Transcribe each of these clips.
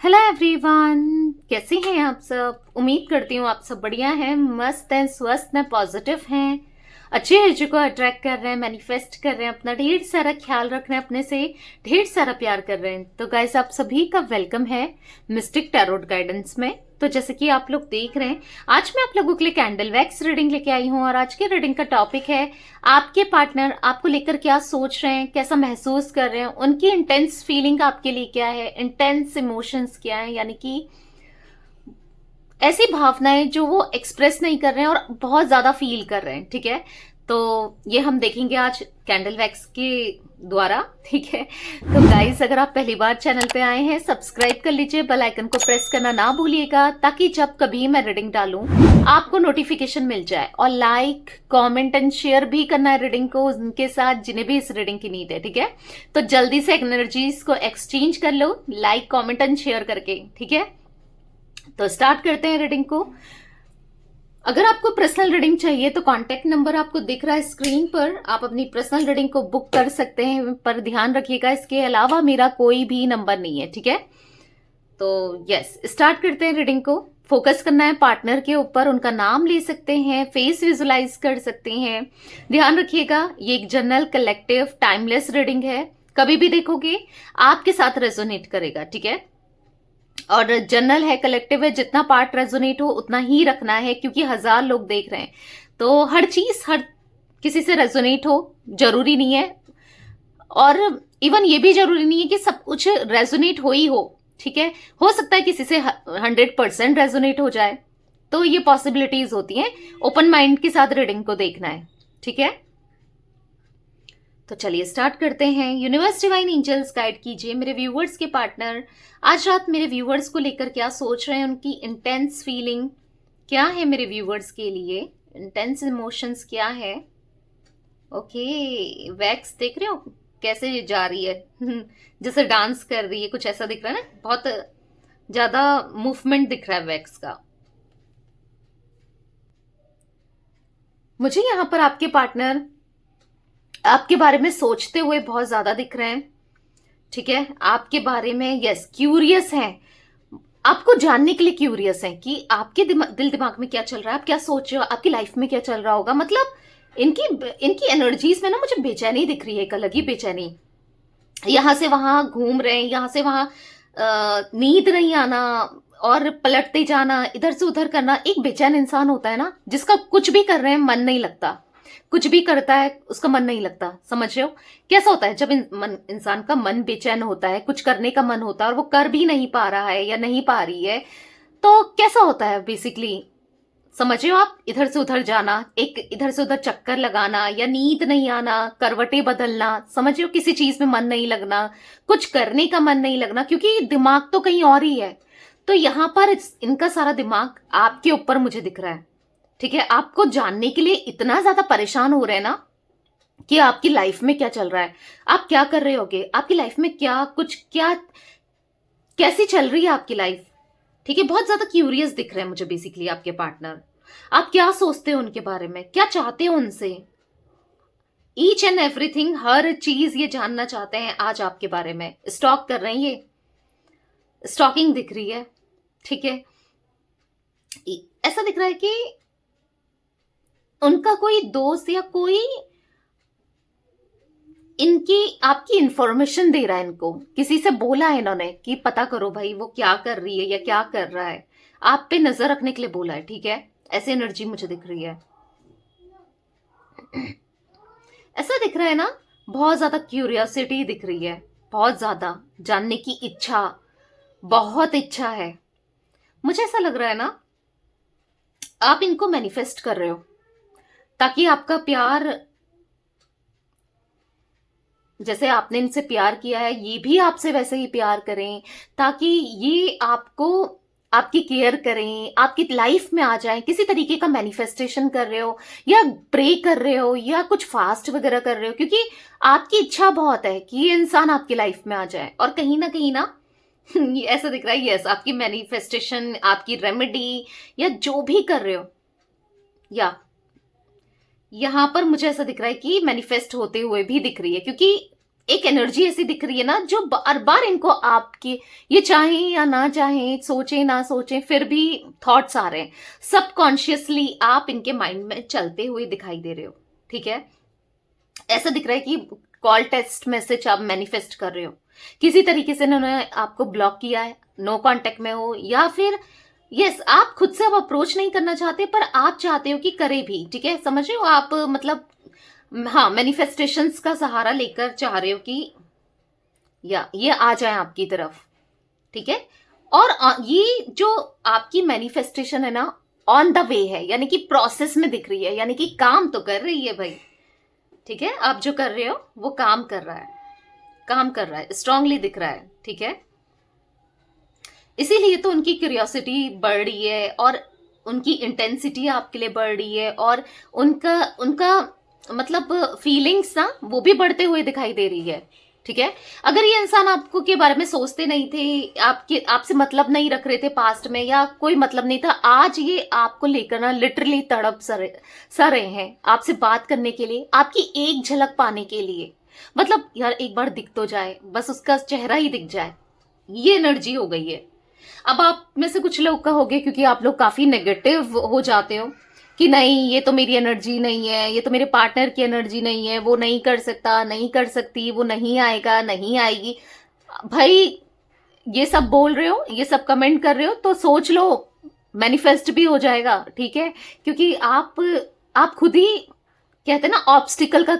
Hello everyone, कैसे हैं आप सब। उम्मीद करती हूँ आप सब बढ़िया हैं, मस्त हैं, स्वस्थ हैं, पॉजिटिव हैं, अच्छी एनर्जी को अट्रैक्ट कर रहे हैं, मैनिफेस्ट कर रहे हैं, अपना ढेर सारा ख्याल रख रहे हैं, अपने से ढेर सारा प्यार कर रहे हैं। तो गाइस, आप सभी का वेलकम है मिस्टिक टैरोट गाइडेंस में। तो जैसे कि आप लोग देख रहे हैं, आज मैं आप लोगों के लिए कैंडल वैक्स रीडिंग लेके आई हूँ और आज की रीडिंग का टॉपिक है आपके पार्टनर आपको लेकर क्या सोच रहे हैं, कैसा महसूस कर रहे हैं, उनकी इंटेंस फीलिंग आपके लिए क्या है, इंटेंस इमोशंस क्या है, यानी कि ऐसी भावनाएं जो वो एक्सप्रेस नहीं कर रहे हैं और बहुत ज्यादा फील कर रहे हैं। ठीक है, तो ये हम देखेंगे आज कैंडल वैक्स के द्वारा। ठीक है, तो गाइस, अगर आप पहली बार चैनल पे आए हैं, सब्सक्राइब कर लीजिए, बेल आइकन को प्रेस करना ना भूलिएगा ताकि जब कभी मैं रीडिंग डालूं आपको नोटिफिकेशन मिल जाए। और लाइक, कमेंट एंड शेयर भी करना है रीडिंग को उनके साथ जिन्हें भी इस रीडिंग की नीड है। ठीक है, तो जल्दी से एनर्जीज को एक्सचेंज कर लो लाइक, कॉमेंट एंड शेयर करके। ठीक है, तो स्टार्ट करते हैं रीडिंग को। अगर आपको पर्सनल रीडिंग चाहिए तो कांटेक्ट नंबर आपको दिख रहा है स्क्रीन पर, आप अपनी पर्सनल रीडिंग को बुक कर सकते हैं, पर ध्यान रखिएगा इसके अलावा मेरा कोई भी नंबर नहीं है। ठीक है, तो यस, स्टार्ट करते हैं रीडिंग को। फोकस करना है पार्टनर के ऊपर, उनका नाम ले सकते हैं, फेस विजुलाइज कर सकते हैं। ध्यान रखिएगा, ये एक जनरल कलेक्टिव टाइमलेस रीडिंग है, कभी भी देखोगे आपके साथ रेजोनेट करेगा। ठीक है, और जनरल है, कलेक्टिव है, जितना पार्ट रेजोनेट हो उतना ही रखना है क्योंकि 1000 लोग देख रहे हैं, तो हर चीज हर किसी से रेजोनेट हो जरूरी नहीं है, और इवन ये भी जरूरी नहीं है कि सब कुछ रेजोनेट हो ही हो। ठीक है, हो सकता है किसी से 100% रेजोनेट हो जाए, तो ये पॉसिबिलिटीज होती हैं। ओपन माइंड के साथ रीडिंग को देखना है। ठीक है, तो चलिए स्टार्ट करते हैं। यूनिवर्स डिवाइन एंजल्स गाइड कीजिए मेरे व्यूवर्स के पार्टनर आज रात मेरे व्यूवर्स को लेकर क्या सोच रहे हैं, उनकी इंटेंस फीलिंग क्या है, मेरे व्यूवर्स के लिए इंटेंस इमोशंस क्या है। ओके, वैक्स देख रहे हो कैसे जा रही है जैसे डांस कर रही है, कुछ ऐसा दिख रहा है ना, बहुत ज्यादा मूवमेंट दिख रहा है वैक्स का। मुझे यहाँ पर आपके पार्टनर आपके बारे में सोचते हुए बहुत ज्यादा दिख रहे हैं। ठीक है, आपके बारे में यस क्यूरियस हैं, आपको जानने के लिए क्यूरियस हैं कि आपके दिल दिमाग में क्या चल रहा है, आप क्या सोच रहे हो, आपकी लाइफ में क्या चल रहा होगा। मतलब इनकी इनकी एनर्जीज में ना मुझे बेचैनी दिख रही है, एक अलग ही बेचैनी। यहां से वहां घूम रहे हैं, यहां से वहां नींद नहीं आना और पलटते जाना, इधर से उधर करना। एक बेचैन इंसान होता है ना, जिसका कुछ भी कर रहे हैं मन नहीं लगता, कुछ भी करता है उसका मन नहीं लगता। समझ रहे हो कैसा होता है जब इंसान का मन बेचैन होता है, कुछ करने का मन होता है और वो कर भी नहीं पा रहा है या नहीं पा रही है, तो कैसा होता है बेसिकली। समझ रहे हो आप, इधर से उधर जाना, एक इधर से उधर चक्कर लगाना, या नींद नहीं आना, करवटें बदलना। समझ रहे हो, किसी चीज में मन नहीं लगना, कुछ करने का मन नहीं लगना, क्योंकि दिमाग तो कहीं और ही है। तो यहां पर इनका सारा दिमाग आपके ऊपर मुझे दिख रहा है। ठीक है, आपको जानने के लिए इतना ज्यादा परेशान हो रहे हैं ना कि आपकी लाइफ में क्या चल रहा है, आप क्या कर रहे होगे, आपकी लाइफ में क्या कुछ क्या कैसी चल रही है आपकी लाइफ। ठीक है, बहुत ज्यादा क्यूरियस दिख रहे हैं मुझे बेसिकली आपके पार्टनर। आप क्या सोचते हो उनके बारे में, क्या चाहते हो उनसे, ईच एंड एवरीथिंग, हर चीज ये जानना चाहते हैं आज आपके बारे में। स्टॉक कर रहे हैं, ये स्टॉकिंग दिख रही है। ठीक है, ऐसा दिख रहा है कि उनका कोई दोस्त या कोई इनकी आपकी इंफॉर्मेशन दे रहा है, इनको किसी से बोला है इन्होंने कि पता करो भाई वो क्या कर रही है या क्या कर रहा है, आप पे नजर रखने के लिए बोला है। ठीक है, ऐसी एनर्जी मुझे दिख रही है। ऐसा दिख रहा है ना, बहुत ज्यादा क्यूरियोसिटी दिख रही है, बहुत ज्यादा जानने की इच्छा, बहुत इच्छा है। मुझे ऐसा लग रहा है ना, आप इनको मैनिफेस्ट कर रहे हो ताकि आपका प्यार, जैसे आपने इनसे प्यार किया है ये भी आपसे वैसे ही प्यार करें, ताकि ये आपको आपकी केयर करें, आपकी लाइफ में आ जाए। किसी तरीके का मैनिफेस्टेशन कर रहे हो या प्रे कर रहे हो या कुछ फास्ट वगैरह कर रहे हो, क्योंकि आपकी इच्छा बहुत है कि ये इंसान आपकी लाइफ में आ जाए। और कहीं ना ये ऐसा दिख रहा है, यस, आपकी मैनिफेस्टेशन, आपकी रेमेडी या जो भी कर रहे हो, या यहां पर मुझे ऐसा दिख रहा है कि मैनिफेस्ट होते हुए भी दिख रही है, क्योंकि एक एनर्जी ऐसी दिख रही है ना जो बार बार इनको आपकी, ये चाहें या ना चाहें, सोचें ना सोचें, फिर भी थॉट्स आ रहे हैं, सबकॉन्शियसली आप इनके माइंड में चलते हुए दिखाई दे रहे हो। ठीक है, ऐसा दिख रहा है कि कॉल टेक्स्ट मैसेज आप मैनिफेस्ट कर रहे हो, किसी तरीके से इन्होंने आपको ब्लॉक किया है, नो कांटेक्ट में हो, या फिर यस आप खुद से अब अप्रोच नहीं करना चाहते पर आप चाहते हो कि करे भी। ठीक है, समझ रहे हो आप, मतलब हाँ, मैनिफेस्टेशंस का सहारा लेकर चाह रहे हो कि या ये आ जाए आपकी तरफ। ठीक है, और ये जो आपकी मैनिफेस्टेशन है ना, ऑन द वे है, यानी कि प्रोसेस में दिख रही है, यानी कि काम तो कर रही है भाई। ठीक है, आप जो कर रहे हो वो काम कर रहा है, काम कर रहा है, स्ट्रांगली दिख रहा है। ठीक है, इसीलिए तो उनकी क्यूरियोसिटी बढ़ रही है और उनकी इंटेंसिटी आपके लिए बढ़ रही है, और उनका उनका मतलब फीलिंग्स ना वो भी बढ़ते हुए दिखाई दे रही है। ठीक है, अगर ये इंसान आपको के बारे में सोचते नहीं थे, आपके आपसे मतलब नहीं रख रहे थे पास्ट में, या कोई मतलब नहीं था, आज ये आपको लेकर ना लिटरली तड़प सा रहे हैं आपसे बात करने के लिए, आपकी एक झलक पाने के लिए। मतलब यार एक बार दिख तो जाए, बस उसका चेहरा ही दिख जाए, ये एनर्जी हो गई है। अब आप में से कुछ लोग कहोगे, क्योंकि आप लोग काफी नेगेटिव हो जाते हो कि नहीं ये तो मेरी एनर्जी नहीं है, ये तो मेरे पार्टनर की एनर्जी नहीं है, वो नहीं कर सकता, नहीं कर सकती, वो नहीं आएगा, नहीं आएगी। भाई ये सब बोल रहे हो, ये सब कमेंट कर रहे हो तो सोच लो, मैनिफेस्ट भी हो जाएगा। ठीक है, क्योंकि आप खुद ही कहते हैं ना ऑब्स्टिकल का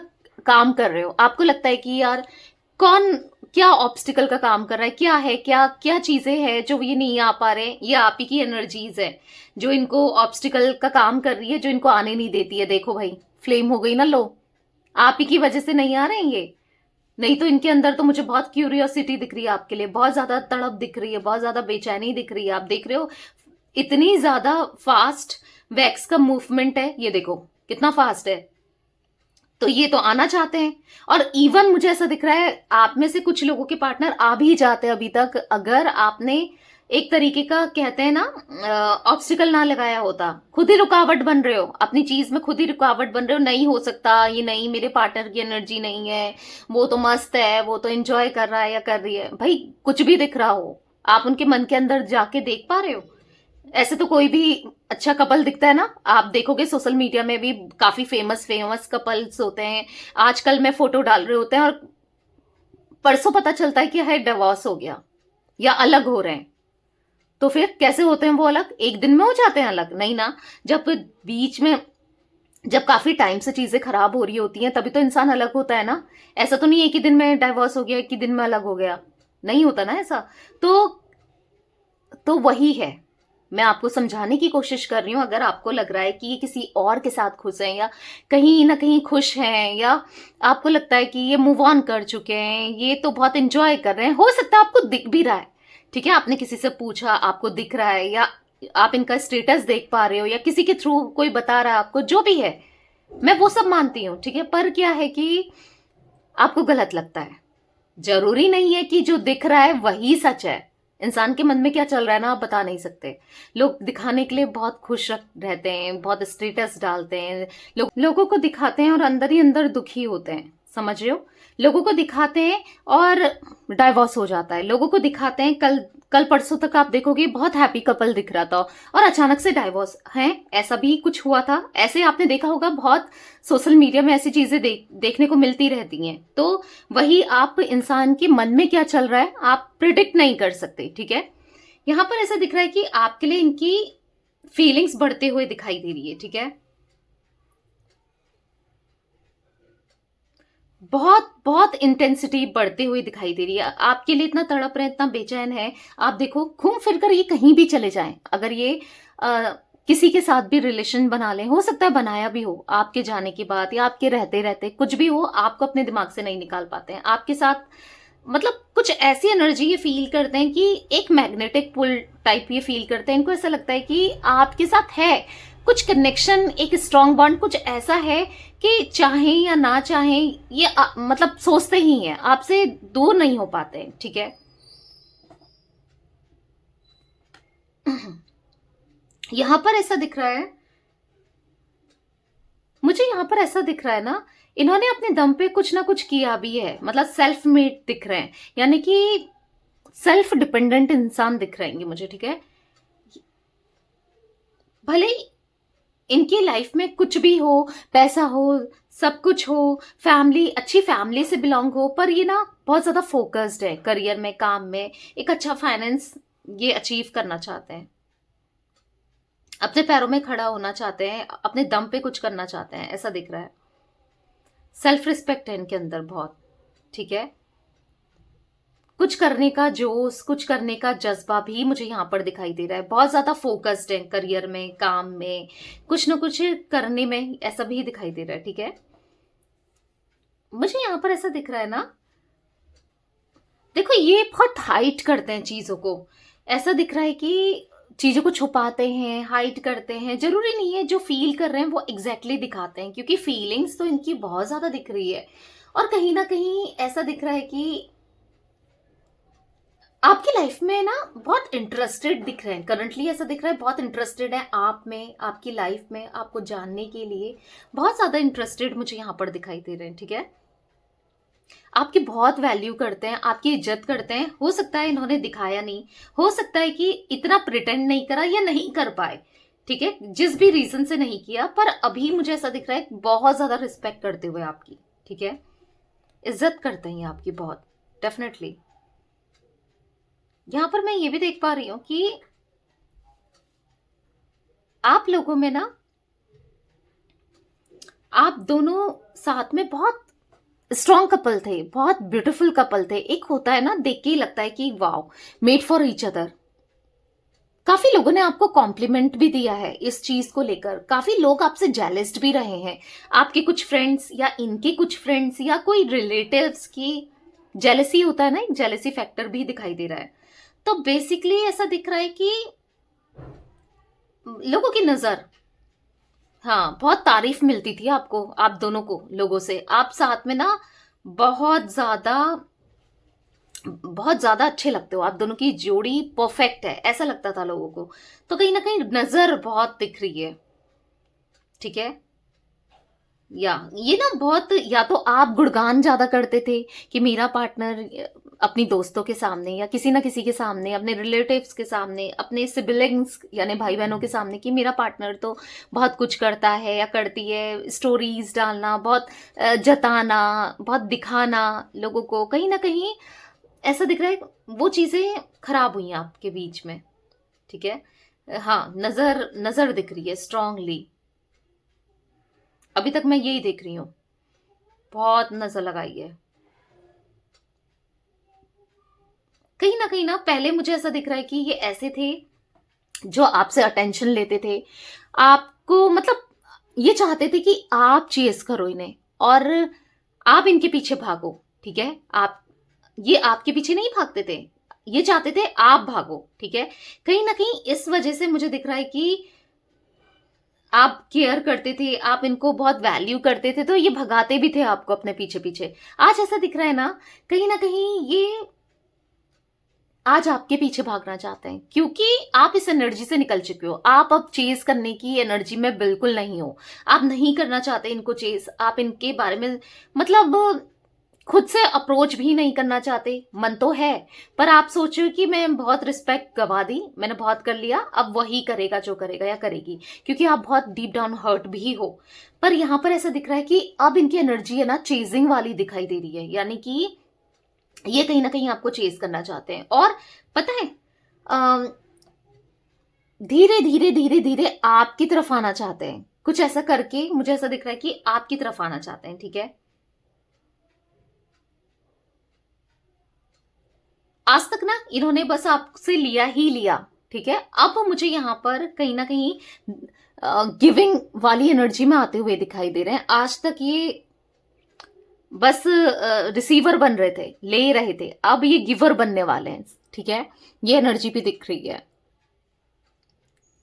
काम कर रहे हो। आपको लगता है कि यार कौन क्या ऑब्स्टिकल का काम कर रहा है, क्या है, क्या क्या चीजें हैं जो ये नहीं आ पा रहे हैं, ये आप ही की एनर्जीज है जो इनको ऑब्स्टिकल का काम कर रही है, जो इनको आने नहीं देती है। देखो भाई फ्लेम हो गई ना, लो आप ही की वजह से नहीं आ रहे हैं ये, नहीं तो इनके अंदर तो मुझे बहुत क्यूरियोसिटी दिख रही है आपके लिए, बहुत ज्यादा तड़प दिख रही है, बहुत ज्यादा बेचैनी दिख रही है। आप देख रहे हो इतनी ज्यादा फास्ट वैक्स का मूवमेंट है, ये देखो कितना फास्ट है, तो ये तो आना चाहते हैं। और इवन मुझे ऐसा दिख रहा है आप में से कुछ लोगों के पार्टनर आ भी जाते हैं अभी तक, अगर आपने एक तरीके का कहते हैं ना ऑब्स्टिकल ना लगाया होता। खुद ही रुकावट बन रहे हो अपनी चीज में, खुद ही रुकावट बन रहे हो, नहीं हो सकता ये, नहीं मेरे पार्टनर की एनर्जी नहीं है, वो तो मस्त है, वो तो एंजॉय कर रहा है या कर रही है। भाई कुछ भी दिख रहा हो, आप उनके मन के अंदर जाके देख पा रहे हो। ऐसे तो कोई भी अच्छा कपल दिखता है ना, आप देखोगे सोशल मीडिया में भी काफी फेमस फेमस कपल्स होते हैं, आजकल में फोटो डाल रहे होते हैं, और परसों पता चलता है कि है डिवोर्स हो गया या अलग हो रहे हैं। तो फिर कैसे होते हैं वो अलग, एक दिन में हो जाते हैं अलग? नहीं ना, जब बीच में जब काफी टाइम से चीजें खराब हो रही होती हैं तभी तो इंसान अलग होता है ना। ऐसा तो नहीं है कि दिन में डाइवोर्स हो गया, एक ही दिन में अलग हो गया, नहीं होता ना ऐसा। तो वही है, मैं आपको समझाने की कोशिश कर रही हूं। अगर आपको लग रहा है कि ये किसी और के साथ खुश हैं, या कहीं ना कहीं खुश हैं, या आपको लगता है कि ये मूव ऑन कर चुके हैं, ये तो बहुत एंजॉय कर रहे हैं, हो सकता है आपको दिख भी रहा है। ठीक है, आपने किसी से पूछा, आपको दिख रहा है, या आप इनका स्टेटस देख पा रहे हो, या किसी के थ्रू कोई बता रहा है आपको, जो भी है मैं वो सब मानती हूँ। ठीक है, पर क्या है कि आपको गलत लगता है, जरूरी नहीं है कि जो दिख रहा है वही सच है। इंसान के मन में क्या चल रहा है ना आप बता नहीं सकते। लोग दिखाने के लिए बहुत खुश रहते हैं, बहुत स्टेटस डालते हैं, लोगों को दिखाते हैं और अंदर ही अंदर दुखी होते हैं, समझ रहे हो। लोगों को दिखाते हैं और डाइवोर्स हो जाता है, लोगों को दिखाते हैं, कल कल परसों तक आप देखोगे बहुत हैप्पी कपल दिख रहा था और अचानक से डाइवोर्स है, ऐसा भी कुछ हुआ था। ऐसे आपने देखा होगा, बहुत सोशल मीडिया में ऐसी चीजें देखने को मिलती रहती हैं। तो वही, आप इंसान के मन में क्या चल रहा है आप प्रिडिक्ट नहीं कर सकते। ठीक है, यहां पर ऐसा दिख रहा है कि आपके लिए इनकी फीलिंग्स बढ़ते हुए दिखाई दे रही है। ठीक है, बहुत बहुत इंटेंसिटी बढ़ते हुए दिखाई दे रही है, आपके लिए इतना तड़प रहे हैं, इतना बेचैन है। आप देखो घूम फिर कर ये कहीं भी चले जाएं, अगर ये किसी के साथ भी रिलेशन बना लें, हो सकता है बनाया भी हो आपके जाने के बाद, या आपके रहते रहते कुछ भी हो, आपको अपने दिमाग से नहीं निकाल पाते हैं। आपके साथ मतलब कुछ ऐसी एनर्जी ये फील करते हैं कि एक मैग्नेटिक पुल टाइप ये फील करते हैं। इनको ऐसा लगता है कि आपके साथ है कुछ कनेक्शन, एक स्ट्रॉन्ग बॉन्ड, कुछ ऐसा है कि चाहें या ना चाहें ये मतलब सोचते ही हैं, आपसे दूर नहीं हो पाते। ठीक है, यहां पर ऐसा दिख रहा है, मुझे यहाँ पर ऐसा दिख रहा है ना, इन्होंने अपने दम पे कुछ ना कुछ किया भी है, मतलब सेल्फ मेड दिख रहे हैं, यानी कि सेल्फ डिपेंडेंट इंसान दिख रहेंगे मुझे, ठीक है। भले ही इनकी लाइफ में कुछ भी हो, पैसा हो, सब कुछ हो, फैमिली, अच्छी फैमिली से बिलोंग हो, पर ये ना बहुत ज्यादा फोकस्ड है करियर में, काम में, एक अच्छा फाइनेंस ये अचीव करना चाहते हैं, अपने पैरों में खड़ा होना चाहते हैं, अपने दम पे कुछ करना चाहते हैं, ऐसा दिख रहा है। सेल्फ रिस्पेक्ट है इनके अंदर बहुत, ठीक है। कुछ करने का जोश, कुछ करने का जज्बा भी मुझे यहाँ पर दिखाई दे रहा है। बहुत ज्यादा फोकस्ड है करियर में, काम में, कुछ ना कुछ करने में, ऐसा भी दिखाई दे रहा है, ठीक है। मुझे यहाँ पर ऐसा दिख रहा है ना, देखो ये बहुत हाइड करते हैं चीजों को, ऐसा दिख रहा है कि चीजों को छुपाते हैं, हाइड करते हैं। जरूरी नहीं है जो फील कर रहे हैं वो एग्जैक्टली दिखाते हैं, क्योंकि फीलिंग्स तो इनकी बहुत ज्यादा दिख रही है। और कहीं ना कहीं ऐसा दिख रहा है कि आपकी लाइफ में ना बहुत इंटरेस्टेड दिख रहे हैं, करंटली ऐसा दिख रहा है, बहुत इंटरेस्टेड है आप में, आपकी लाइफ में, आपको जानने के लिए बहुत ज्यादा इंटरेस्टेड मुझे यहाँ पर दिखाई दे रहे हैं, ठीक है। आपकी बहुत वैल्यू करते हैं, आपकी इज्जत करते हैं। हो सकता है इन्होंने दिखाया नहीं, हो सकता है कि इतना प्रिटेंड नहीं करा या नहीं कर पाए, ठीक है, जिस भी रीजन से नहीं किया, पर अभी मुझे ऐसा दिख रहा है बहुत ज्यादा रिस्पेक्ट करते हुए आपकी, ठीक है, इज्जत करते हैं आपकी बहुत, डेफिनेटली। यहां पर मैं ये भी देख पा रही हूं कि आप लोगों में ना, आप दोनों साथ में बहुत स्ट्रॉन्ग कपल थे, बहुत ब्यूटीफुल कपल थे। एक होता है ना, देख के ही लगता है कि wow, made for each other. काफी लोगों ने आपको कॉम्प्लीमेंट भी दिया है इस चीज को लेकर, काफी लोग आपसे जेलस्ड भी रहे हैं, आपके कुछ फ्रेंड्स या इनके कुछ फ्रेंड्स या कोई रिलेटिव्स की जेलसी होता है ना, एक जेलसी फैक्टर भी दिखाई दे रहा है। तो बेसिकली ऐसा दिख रहा है कि लोगों की नजर, हाँ, बहुत तारीफ मिलती थी आपको, आप दोनों को, लोगों से। आप साथ में ना बहुत ज्यादा, बहुत ज्यादा अच्छे लगते हो, आप दोनों की जोड़ी परफेक्ट है, ऐसा लगता था लोगों को। तो कहीं ना कहीं नजर बहुत दिख रही है, ठीक है। या ये ना बहुत, या तो आप गुणगान ज्यादा करते थे कि मेरा पार्टनर अपनी दोस्तों के सामने या किसी ना किसी के सामने, अपने रिलेटिव्स के सामने, अपने सिबलिंग्स यानी भाई बहनों के सामने, कि मेरा पार्टनर तो बहुत कुछ करता है या करती है, स्टोरीज डालना, बहुत जताना, बहुत दिखाना लोगों को। कहीं ना कहीं ऐसा दिख रहा है वो चीजें खराब हुई हैं आपके बीच में, ठीक है। हाँ, नजर नजर दिख रही है स्ट्रांगली, अभी तक मैं यही देख रही हूं, बहुत नजर लगाई है। कहीं ना पहले मुझे ऐसा दिख रहा है कि ये ऐसे थे जो आपसे अटेंशन लेते थे, आपको मतलब ये चाहते थे कि आप चेस करो इन्हें और आप इनके पीछे भागो, ठीक है। आप, ये आपके पीछे नहीं भागते थे, ये चाहते थे आप भागो, ठीक है। कहीं ना कहीं इस वजह से मुझे दिख रहा है कि आप केयर करते थे, आप इनको बहुत वैल्यू करते थे, तो ये भगाते भी थे आपको अपने पीछे पीछे। आज ऐसा दिख रहा है ना कहीं ये आज आपके पीछे भागना चाहते हैं, क्योंकि आप इस एनर्जी से निकल चुके हो। आप अब चेज करने की एनर्जी में बिल्कुल नहीं हो, आप नहीं करना चाहते इनको चेज, आप इनके बारे में मतलब खुद से अप्रोच भी नहीं करना चाहते। मन तो है, पर आप सोचो कि मैं बहुत रिस्पेक्ट गवा दी, मैंने बहुत कर लिया, अब वही करेगा जो करेगा या करेगी, क्योंकि आप बहुत डीप डाउन हर्ट भी हो। पर यहां पर ऐसा दिख रहा है कि अब इनकी एनर्जी है ना चेजिंग वाली दिखाई दे रही है, यानी कि ये कहीं ना कहीं आपको चेज करना चाहते हैं। और पता है, धीरे धीरे धीरे धीरे आपकी तरफ आना चाहते हैं, कुछ ऐसा करके मुझे ऐसा दिख रहा है कि आपकी तरफ आना चाहते हैं, ठीक है। आज तक ना इन्होंने बस आपसे लिया ही लिया, ठीक है। अब मुझे यहां पर कहीं ना कहीं गिविंग वाली एनर्जी में आते हुए दिखाई दे रहे हैं। आज तक ये बस रिसीवर बन रहे थे, ले रहे थे, अब ये गिवर बनने वाले हैं, ठीक है। ये एनर्जी भी दिख रही है।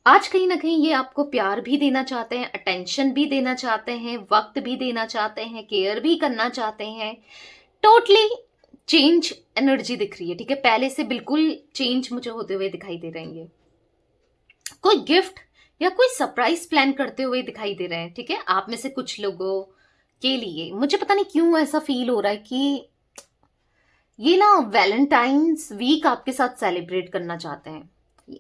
आज कहीं ना कहीं ये आपको प्यार भी देना चाहते हैं, अटेंशन भी देना चाहते हैं, वक्त भी देना चाहते हैं, केयर भी करना चाहते हैं। टोटली चेंज एनर्जी दिख रही है, ठीक है। पहले से बिल्कुल चेंज मुझे होते हुए दिखाई दे रहे हैं। ये कोई गिफ्ट या कोई सरप्राइज प्लान करते हुए दिखाई दे रहे हैं, ठीक है। आप में से कुछ लोगों के लिए मुझे पता नहीं क्यों ऐसा फील हो रहा है कि ये ना वैलेंटाइंस वीक आपके साथ सेलिब्रेट करना चाहते हैं।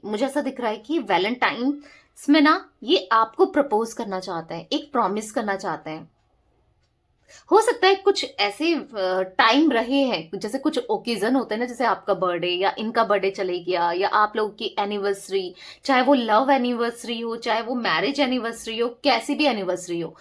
मुझे ऐसा दिख रहा है कि वैलेंटाइंस में ना ये आपको प्रपोज करना चाहते हैं, एक प्रॉमिस करना चाहते हैं। हो सकता है कुछ ऐसे टाइम रहे हैं, जैसे कुछ ओकेजन होते हैं ना, जैसे आपका बर्थडे या इनका बर्थडे चले गया, या आप लोगों की एनिवर्सरी, चाहे वो लव एनिवर्सरी हो, चाहे वो मैरिज एनिवर्सरी हो, कैसी भी एनिवर्सरी हो,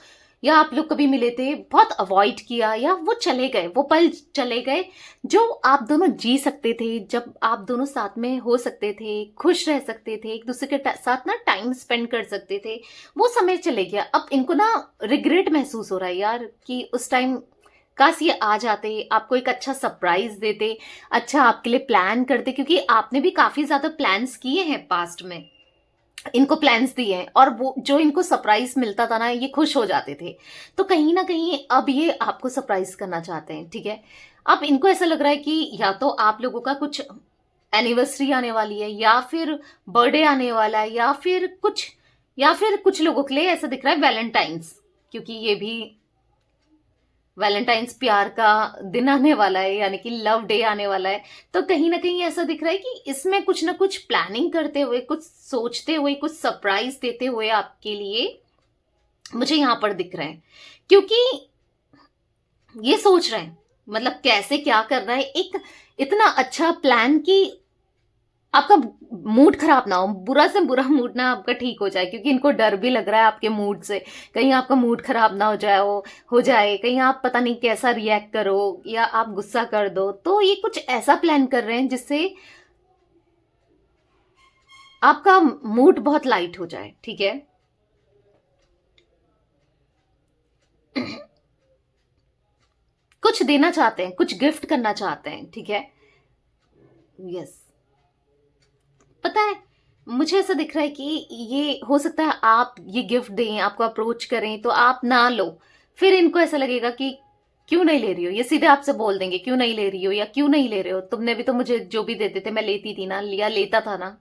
या आप लोग कभी मिले थे, बहुत अवॉइड किया, या वो चले गए, वो पल चले गए जो आप दोनों जी सकते थे, जब आप दोनों साथ में हो सकते थे, खुश रह सकते थे, एक दूसरे के साथ ना टाइम स्पेंड कर सकते थे, वो समय चले गया। अब इनको ना रिग्रेट महसूस हो रहा है यार कि उस टाइम काश ये आ जाते, आपको एक अच्छा सरप्राइज देते, अच्छा आपके लिए प्लान करते, क्योंकि आपने भी काफी ज्यादा प्लान्स किए हैं पास्ट में, इनको प्लान्स दिए हैं, और वो जो इनको सरप्राइज मिलता था ना, ये खुश हो जाते थे। तो कहीं ना कहीं अब ये आपको सरप्राइज करना चाहते हैं, ठीक है। अब इनको ऐसा लग रहा है कि या तो आप लोगों का कुछ एनिवर्सरी आने वाली है, या फिर बर्थडे आने वाला है, या फिर कुछ लोगों के लिए ऐसा दिख रहा है वैलेंटाइंस, क्योंकि ये भी वैलेंटाइंस प्यार का दिन आने वाला है, यानी कि लव डे आने वाला है। तो कहीं ना कहीं ऐसा दिख रहा है कि इसमें कुछ ना कुछ प्लानिंग करते हुए, कुछ सोचते हुए, कुछ सरप्राइज देते हुए आपके लिए मुझे यहां पर दिख रहे हैं, क्योंकि ये सोच रहे हैं मतलब कैसे क्या करना है, एक इतना अच्छा प्लान कि आपका मूड खराब ना हो, बुरा से बुरा मूड ना आपका ठीक हो जाए, क्योंकि इनको डर भी लग रहा है आपके मूड से, कहीं आपका मूड खराब ना हो जाए, कहीं आप पता नहीं कैसा रिएक्ट करो, या आप गुस्सा कर दो। तो ये कुछ ऐसा प्लान कर रहे हैं जिससे आपका मूड बहुत लाइट हो जाए, ठीक है। कुछ देना चाहते हैं, कुछ गिफ्ट करना चाहते हैं, ठीक है। यस, पता है, मुझे ऐसा दिख रहा है कि ये हो सकता है आप ये गिफ्ट दें, आपको अप्रोच करें तो आप ना लो, फिर इनको ऐसा लगेगा कि क्यों नहीं ले रही हो, ये सीधे आपसे बोल देंगे क्यों नहीं ले रही हो, या क्यों नहीं ले रहे हो, तुमने भी तो मुझे जो भी देते थे मैं लेती थी ना, लिया लेता था ना।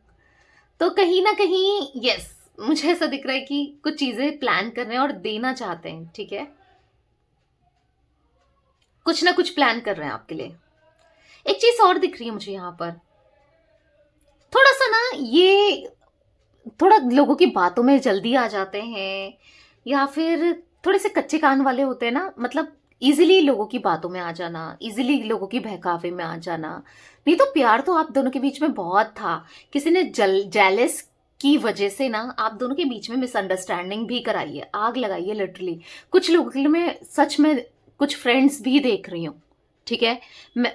तो कहीं ना कहीं यस, मुझे ऐसा दिख रहा है कि कुछ चीजें प्लान कर रहे हैं और देना चाहते हैं, ठीक है। कुछ ना कुछ प्लान कर रहे हैं आपके लिए। एक चीज और दिख रही है मुझे यहाँ पर, थोड़ा सा ना ये थोड़ा लोगों की बातों में जल्दी आ जाते हैं, या फिर थोड़े से कच्चे कान वाले होते हैं ना, मतलब इजीली लोगों की बातों में आ जाना, इजीली लोगों की बहकावे में आ जाना। नहीं तो प्यार तो आप दोनों के बीच में बहुत था, किसी ने जेलस की वजह से ना आप दोनों के बीच में मिसअंडरस्टैंडिंग भी कराई है, आग लगाई है लिटरली। कुछ लोगों के लिए मैं सच में कुछ फ्रेंड्स भी देख रही हूँ, ठीक है। मैं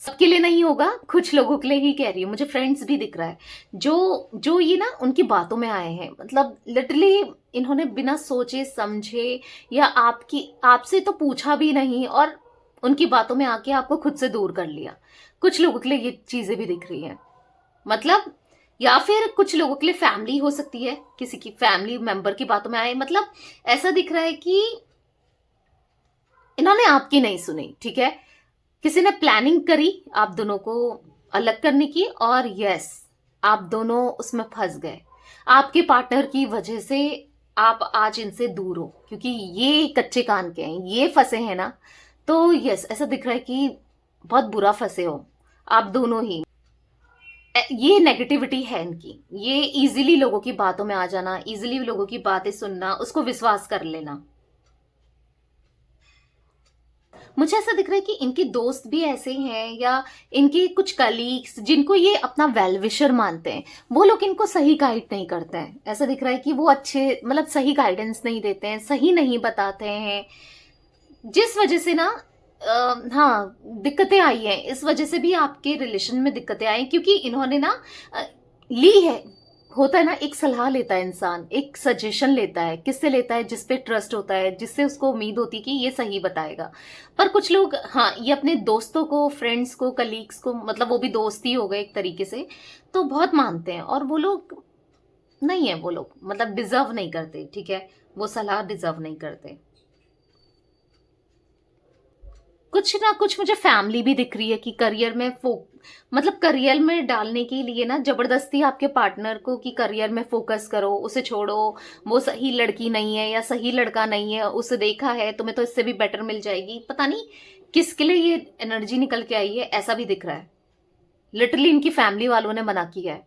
सबके लिए नहीं होगा, कुछ लोगों के लिए ही कह रही हूँ, मुझे फ्रेंड्स भी दिख रहा है जो जो ये ना उनकी बातों में आए हैं, मतलब लिटरली इन्होंने बिना सोचे समझे, या आपसे तो पूछा भी नहीं, और उनकी बातों में आके आपको खुद से दूर कर लिया। कुछ लोगों के लिए ये चीजें भी दिख रही हैं, मतलब या फिर कुछ लोगों के लिए फैमिली हो सकती है, किसी की फैमिली मेंबर की बातों में आए, मतलब ऐसा दिख रहा है कि इन्होंने आपकी नहीं सुनी, ठीक है। किसी ने प्लानिंग करी आप दोनों को अलग करने की, और यस, आप दोनों उसमें फंस गए, आपके पार्टनर की वजह से आप आज इनसे दूर हो, क्योंकि ये कच्चे कान के हैं, ये फंसे हैं ना। तो यस, ऐसा दिख रहा है कि बहुत बुरा फंसे हो आप दोनों ही। ये नेगेटिविटी है इनकी, ये इजीली लोगों की बातों में आ जाना, इजीली लोगों की बातें सुनना, उसको विश्वास कर लेना। मुझे ऐसा दिख रहा है कि इनके दोस्त भी ऐसे हैं, या इनके कुछ कलीग्स जिनको ये अपना वेल विशर मानते हैं, वो लोग इनको सही गाइड नहीं करते हैं। ऐसा दिख रहा है कि वो अच्छे मतलब सही गाइडेंस नहीं देते हैं, सही नहीं बताते हैं, जिस वजह से ना हाँ दिक्कतें आई हैं। इस वजह से भी आपके रिलेशन में दिक्कतें आई, क्योंकि इन्होंने ना ली है, होता है ना, एक सलाह लेता है इंसान, एक सजेशन लेता है, किससे लेता है, जिस पे ट्रस्ट होता है, जिससे उसको उम्मीद होती है कि ये सही बताएगा। पर कुछ लोग हाँ, ये अपने दोस्तों को, फ्रेंड्स को, कलीग्स को, मतलब वो भी दोस्त ही हो गए एक तरीके से, तो बहुत मानते हैं, और वो लोग नहीं है, वो लोग मतलब डिजर्व नहीं करते, ठीक है, वो सलाह डिजर्व नहीं करते। कुछ ना कुछ मुझे फैमिली भी दिख रही है कि करियर में मतलब करियर में डालने के लिए ना जबरदस्ती आपके पार्टनर को कि करियर में फोकस करो, उसे छोड़ो, वो सही लड़की नहीं है या सही लड़का नहीं है, उसे देखा है तुम्हें तो इससे भी बेटर मिल जाएगी, पता नहीं किसके लिए ये एनर्जी निकल के आई है, ऐसा भी दिख रहा है। लिटरली इनकी फैमिली वालों ने मना किया है,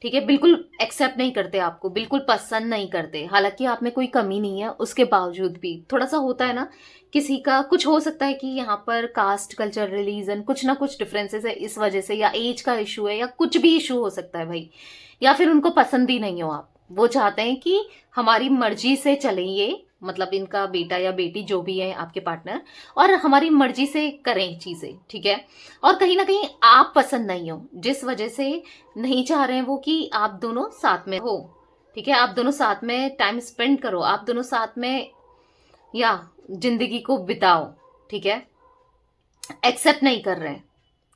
ठीक है, बिल्कुल एक्सेप्ट नहीं करते आपको, बिल्कुल पसंद नहीं करते, हालांकि आप में कोई कमी नहीं है उसके बावजूद भी थोड़ा सा होता है ना, किसी का कुछ हो सकता है कि यहाँ पर कास्ट, कल्चर, रिलीजन, कुछ ना कुछ डिफरेंसेस है इस वजह से, या एज का इशू है, या कुछ भी इशू हो सकता है भाई, या फिर उनको पसंद ही नहीं हो आप, वो चाहते हैं कि हमारी मर्जी से चलें ये, मतलब इनका बेटा या बेटी जो भी है आपके पार्टनर, और हमारी मर्जी से करें चीजें, ठीक है। और कहीं ना कहीं आप पसंद नहीं हो, जिस वजह से नहीं चाह रहे हैं वो कि आप दोनों साथ में हो, ठीक है, आप दोनों साथ में टाइम स्पेंड करो, आप दोनों साथ में या जिंदगी को बिताओ, ठीक है, एक्सेप्ट नहीं कर रहे हैं,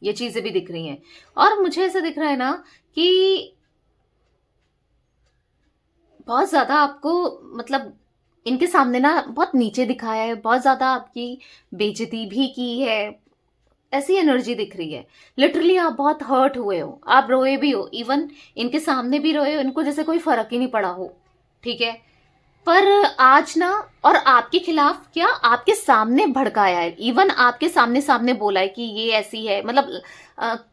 ये चीजें भी दिख रही हैं। और मुझे ऐसा दिख रहा है ना कि बहुत ज्यादा आपको, मतलब इनके सामने ना बहुत नीचे दिखाया है, बहुत ज्यादा आपकी बेइज्जती भी की है, ऐसी एनर्जी दिख रही है। लिटरली आप बहुत हर्ट हुए हो, आप रोए भी हो, इवन इनके सामने भी रोए हो, इनको जैसे कोई फर्क ही नहीं पड़ा हो, ठीक है। पर आज ना, और आपके खिलाफ क्या, आपके सामने भड़काया है, इवन आपके सामने सामने बोला है कि ये ऐसी है, मतलब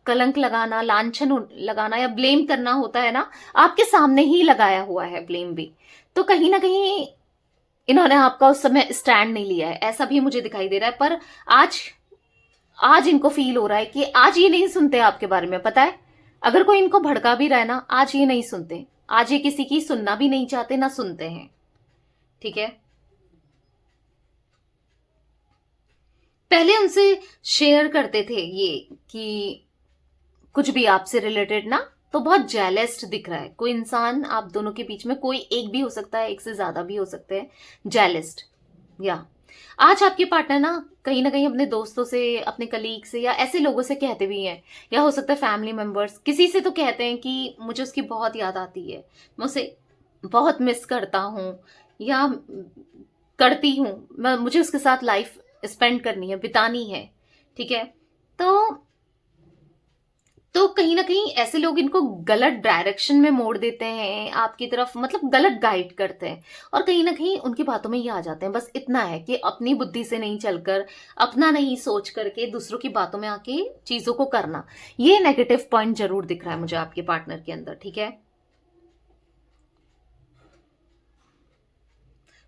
कलंक लगाना, लांछन लगाना या ब्लेम करना होता है ना, आपके सामने ही लगाया हुआ है ब्लेम भी। तो कहीं ना कहीं इन्होंने आपका उस समय स्टैंड नहीं लिया है, ऐसा भी मुझे दिखाई दे रहा है। पर आज आज इनको फील हो रहा है कि आज ये नहीं सुनते आपके बारे में, पता है, अगर कोई इनको भड़का भी रहा है ना, आज ये नहीं सुनते, आज ये किसी की सुनना भी नहीं चाहते, ना सुनते हैं, ठीक है। पहले उनसे शेयर करते थे ये कि कुछ भी आपसे रिलेटेड ना, तो बहुत जेलस्ट दिख रहा है कोई इंसान आप दोनों के बीच में, कोई एक भी हो सकता है, एक से ज्यादा भी हो सकते हैं, जेलस्ट। या आज आपके पार्टनर ना कहीं अपने दोस्तों से, अपने कलीग से, या ऐसे लोगों से कहते भी हैं, या हो सकता है फैमिली मेंबर्स, किसी से तो कहते हैं कि मुझे उसकी बहुत याद आती है, मैं उसे बहुत मिस करता हूँ, या करती हूँ, मैं मुझे उसके साथ लाइफ स्पेंड करनी है, बितानी है, ठीक है। तो कहीं ना कहीं ऐसे लोग इनको गलत डायरेक्शन में मोड़ देते हैं आपकी तरफ, मतलब गलत गाइड करते हैं, और कहीं ना कहीं उनकी बातों में ये आ जाते हैं। बस इतना है कि अपनी बुद्धि से नहीं चलकर, अपना नहीं सोच करके दूसरों की बातों में आके चीजों को करना, ये नेगेटिव पॉइंट जरूर दिख रहा है मुझे आपके पार्टनर के अंदर, ठीक है।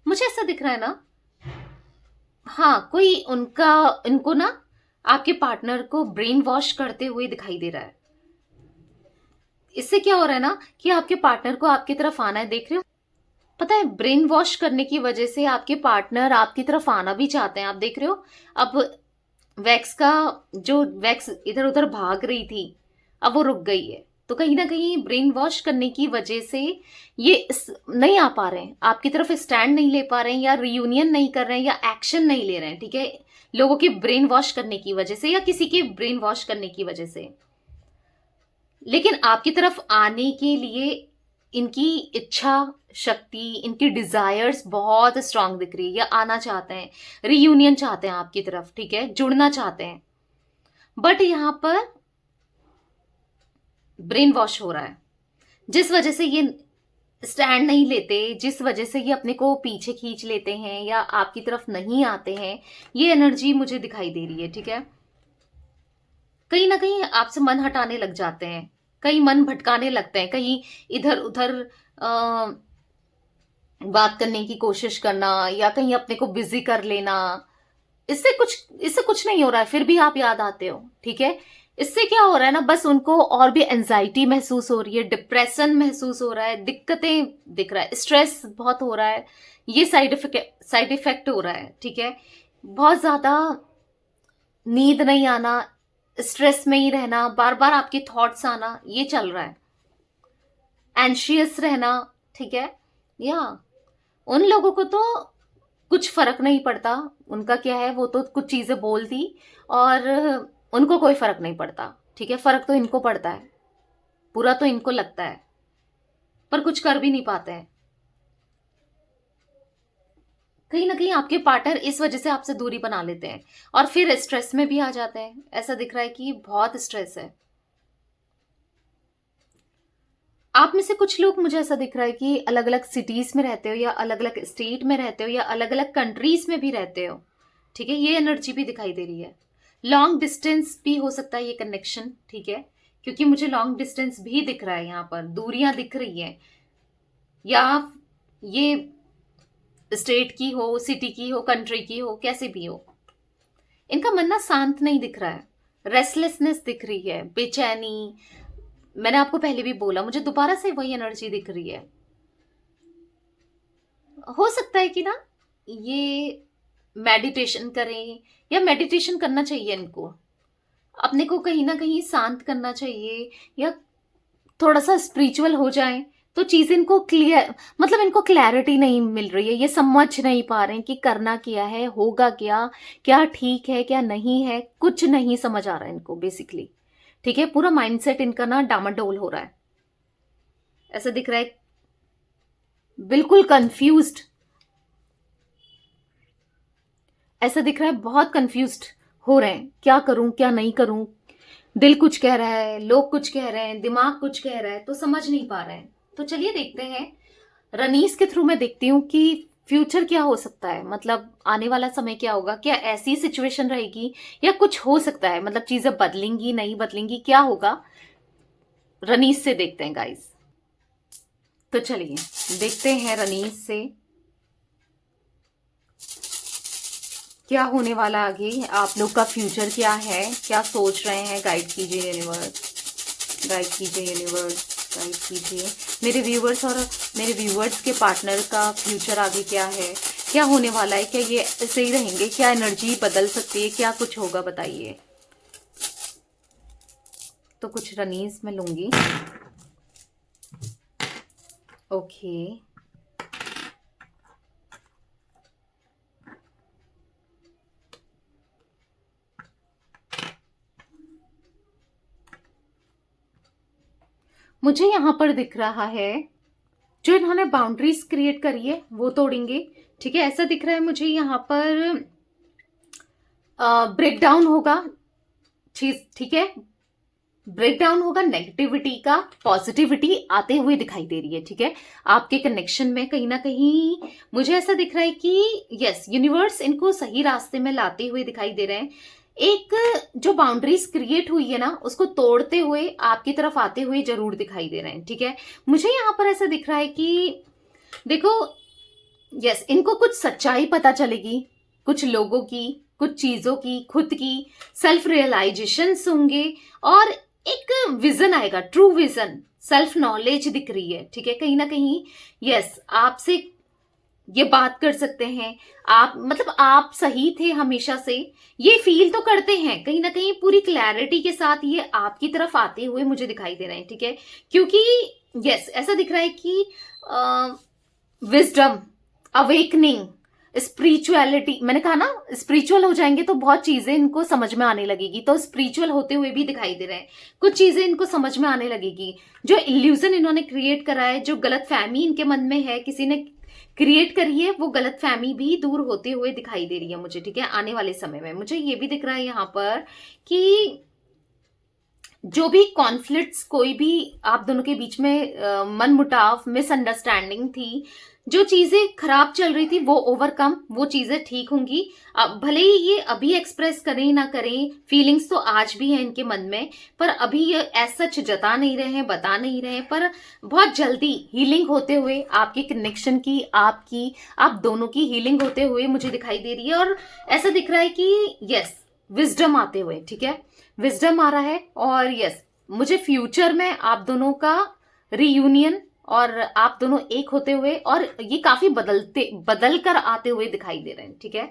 मुझे ऐसा दिख रहा है ना, हाँ, कोई उनका, इनको ना आपके पार्टनर को ब्रेन वॉश करते हुए दिखाई दे रहा है। इससे क्या हो रहा है ना कि आपके पार्टनर को आपकी तरफ आना है, देख रहे हो, पता है, ब्रेन वॉश करने की वजह से आपके पार्टनर आपकी तरफ आना भी चाहते हैं, आप देख रहे हो। अब वैक्स का, जो वैक्स इधर उधर भाग रही थी, अब वो रुक गई है, तो कहीं ना कहीं ब्रेन वॉश करने की वजह से ये नहीं आ पा रहे हैं आपकी तरफ, स्टैंड नहीं ले पा रहे हैं, या रियूनियन नहीं कर रहे हैं, या एक्शन नहीं ले रहे हैं, ठीक है, लोगों की ब्रेन वॉश करने की वजह से, या किसी की ब्रेन वॉश करने की वजह से। लेकिन आपकी तरफ आने के लिए इनकी इच्छा शक्ति, इनकी डिजायर्स बहुत स्ट्रांग दिख रही है, या आना चाहते हैं, रीयूनियन चाहते हैं आपकी तरफ, ठीक है, जुड़ना चाहते हैं। बट यहां पर ब्रेन वॉश हो रहा है, जिस वजह से ये स्टैंड नहीं लेते, जिस वजह से ये अपने को पीछे खींच लेते हैं, या आपकी तरफ नहीं आते हैं, ये एनर्जी मुझे दिखाई दे रही है, ठीक है। कहीं ना कहीं आपसे मन हटाने लग जाते हैं, कहीं मन भटकाने लगते हैं, कहीं इधर उधर बात करने की कोशिश करना, या कहीं अपने को बिजी कर लेना, इससे कुछ नहीं हो रहा है, फिर भी आप याद आते हो, ठीक है। इससे क्या हो रहा है ना, बस उनको और भी एंजाइटी महसूस हो रही है, डिप्रेशन महसूस हो रहा है, दिक्कतें दिख रहा है, स्ट्रेस बहुत हो रहा है, ये साइड इफेक्ट हो रहा है, ठीक है। बहुत ज्यादा नींद नहीं आना, स्ट्रेस में ही रहना, बार बार आपके थॉट्स आना, ये चल रहा है, एंशियस रहना, ठीक है। या उन लोगों को तो कुछ फर्क नहीं पड़ता, उनका क्या है, वो तो कुछ चीजें बोल दी और उनको कोई फर्क नहीं पड़ता, ठीक है, फर्क तो इनको पड़ता है, बुरा तो इनको लगता है, पर कुछ कर भी नहीं पाते हैं। कहीं ना कहीं आपके पार्टनर इस वजह से आपसे दूरी बना लेते हैं, और फिर स्ट्रेस में भी आ जाते हैं, ऐसा दिख रहा है कि बहुत स्ट्रेस है, आप में से कुछ लोग, मुझे ऐसा दिख रहा है कि अलग अलग सिटीज में रहते हो, या अलग अलग स्टेट में रहते हो, या अलग अलग कंट्रीज में भी रहते हो। ठीक है, ये एनर्जी भी दिखाई दे रही है। लॉन्ग डिस्टेंस भी हो सकता है ये कनेक्शन। ठीक है, क्योंकि मुझे लॉन्ग डिस्टेंस भी दिख रहा है, यहाँ पर दूरियां दिख रही है, या ये स्टेट की हो, सिटी की हो, कंट्री की हो, कैसे भी हो। इनका मन ना शांत नहीं दिख रहा है, रेस्टलेसनेस दिख रही है, बेचैनी। मैंने आपको पहले भी बोला, मुझे दोबारा से वही एनर्जी दिख रही है। हो सकता है कि ना ये मेडिटेशन करें, या मेडिटेशन करना चाहिए इनको, अपने को कहीं ना कहीं शांत करना चाहिए, या थोड़ा सा स्पिरिचुअल हो जाए तो चीजें इनको क्लियर, मतलब इनको क्लैरिटी नहीं मिल रही है, ये समझ नहीं पा रहे हैं कि करना क्या है, होगा क्या, क्या ठीक है क्या नहीं है, कुछ नहीं समझ आ रहा है इनको बेसिकली। ठीक है, पूरा माइंडसेट इनका ना डामाडोल हो रहा है, ऐसा दिख रहा है, बिल्कुल कंफ्यूज्ड, ऐसा दिख रहा है, बहुत कंफ्यूज्ड हो रहे हैं, क्या करूं क्या नहीं करूं। दिल कुछ कह रहा है, लोग कुछ कह रहे हैं, दिमाग कुछ कह रहा है, तो समझ नहीं पा रहे हैं। तो चलिए देखते हैं, रनीस के थ्रू मैं देखती हूँ कि फ्यूचर क्या हो सकता है, मतलब आने वाला समय क्या होगा, क्या ऐसी सिचुएशन रहेगी, या कुछ हो सकता है, मतलब चीजें बदलेंगी नहीं बदलेंगी, क्या होगा। रनीस से देखते हैं गाइस। तो चलिए देखते हैं रनीस से क्या होने वाला आगे, आप लोग का फ्यूचर क्या है, क्या सोच रहे हैं। गाइड कीजिए यूनिवर्स, गाइड कीजिए यूनिवर्स, गाइड कीजिए मेरे व्यूवर्स, और मेरे व्यूवर्स के पार्टनर का फ्यूचर आगे क्या है, क्या होने वाला है, क्या ये ऐसे ही रहेंगे, क्या एनर्जी बदल सकती है, क्या कुछ होगा, बताइए। तो कुछ रनीस में लूंगी। ओके, मुझे यहां पर दिख रहा है जो इन्होंने बाउंड्रीज क्रिएट करी है वो तोड़ेंगे। ठीक है, ऐसा दिख रहा है मुझे यहाँ पर ब्रेक डाउन होगा चीज। ठीक है, ब्रेक डाउन होगा, नेगेटिविटी का पॉजिटिविटी आते हुए दिखाई दे रही है। ठीक है, आपके कनेक्शन में कहीं ना कहीं मुझे ऐसा दिख रहा है कि यस, यूनिवर्स इनको सही रास्ते में लाते हुए दिखाई दे रहे हैं। एक जो बाउंड्रीज क्रिएट हुई है ना, उसको तोड़ते हुए आपकी तरफ आते हुए जरूर दिखाई दे रहे हैं। ठीक है, मुझे यहाँ पर ऐसा दिख रहा है कि देखो, यस, इनको कुछ सच्चाई पता चलेगी, कुछ लोगों की, कुछ चीजों की, खुद की सेल्फ रियलाइजेशंस होंगे, और एक विजन आएगा, ट्रू विजन, सेल्फ नॉलेज दिख रही है। ठीक है, कहीं ना कहीं यस, आपसे ये बात कर सकते हैं, आप मतलब आप सही थे हमेशा से, ये फील तो करते हैं कहीं ना कहीं, पूरी क्लैरिटी के साथ ये आपकी तरफ आते हुए मुझे दिखाई दे रहे हैं। ठीक है, क्योंकि यस, ऐसा दिख रहा है कि विजडम, अवेकनिंग, स्पिरिचुअलिटी, मैंने कहा ना स्पिरिचुअल हो जाएंगे तो बहुत चीजें इनको समझ में आने लगेगी, तो स्पिरिचुअल होते हुए भी दिखाई दे रहे हैं, कुछ चीजें इनको समझ में आने लगेगी। जो इल्यूजन इन्होंने क्रिएट करा है, जो गलत फहमी इनके मन में है, किसी ने क्रिएट करी है, वो गलत फहमी भी दूर होते हुए दिखाई दे रही है मुझे। ठीक है, आने वाले समय में मुझे ये भी दिख रहा है यहाँ पर कि जो भी कॉन्फ्लिक्ट्स, कोई भी आप दोनों के बीच में मन मुटाव, मिसअंडरस्टैंडिंग थी, जो चीजें खराब चल रही थी वो ओवरकम, वो चीजें ठीक होंगी। अब भले ही ये अभी एक्सप्रेस करें ना करें, फीलिंग्स तो आज भी है इनके मन में, पर अभी ये ऐसा सच जता नहीं रहे हैं, बता नहीं रहे हैं, पर बहुत जल्दी हीलिंग होते हुए आपके कनेक्शन की, आपकी, आप दोनों की हीलिंग होते हुए मुझे दिखाई दे रही है। और ऐसा दिख रहा है कि यस, विजडम आते हुए, ठीक है, विजडम आ रहा है, और यस, मुझे फ्यूचर में आप दोनों का रीयूनियन और आप दोनों एक होते हुए, और ये काफी बदल कर आते हुए दिखाई दे रहे हैं। ठीक है,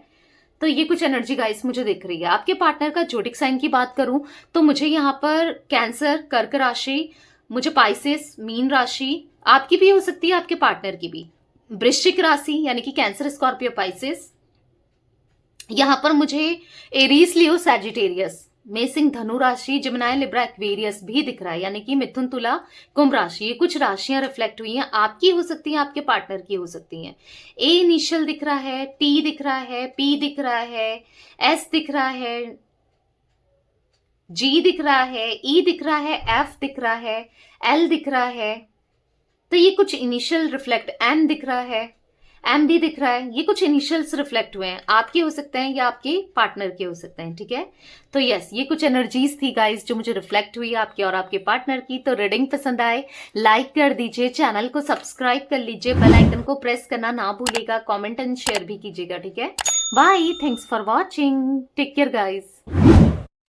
तो ये कुछ एनर्जी गाइस मुझे दिख रही है। आपके पार्टनर का जोडिक साइन की बात करूं तो मुझे यहाँ पर कैंसर, कर्क राशि, मुझे पाइसेस, मीन राशि, आपकी भी हो सकती है, आपके पार्टनर की भी, वृश्चिक राशि यानी कि कैंसर, स्कॉर्पियो, पाइसेस, यहां पर मुझे एरीज, लियो, सैजिटेरियस, मेषिंग, धनु राशि, जिमिनाई, लिब्रा, एक्वेरियस भी दिख रहा है, यानी कि मिथुन, तुला, कुंभ राशि। ये कुछ राशियां रिफ्लेक्ट हुई हैं, आपकी हो सकती हैं, आपके पार्टनर की हो सकती हैं। ए इनिशियल दिख रहा है, टी दिख रहा है, पी दिख रहा है, एस दिख रहा है, जी दिख रहा है, ई दिख रहा है, एफ दिख रहा है, एल दिख रहा है, तो ये कुछ इनिशियल रिफ्लेक्ट एम दिख रहा है, एम भी दिख रहा है, ये कुछ इनिशियल्स रिफ्लेक्ट हुए हैं, आपके हो सकते हैं या आपके पार्टनर के हो सकते हैं, ठीक है। तो यस, ये कुछ एनर्जीज थी गाइस जो मुझे रिफ्लेक्ट हुई आपके और आपके पार्टनर की। तो रीडिंग पसंद आए लाइक कर दीजिए, चैनल को सब्सक्राइब कर लीजिए, बेल आइकन को प्रेस करना ना भूलिएगा, कमेंट एंड शेयर भी कीजिएगा, ठीक है। Bye, thanks for watching, take care guys.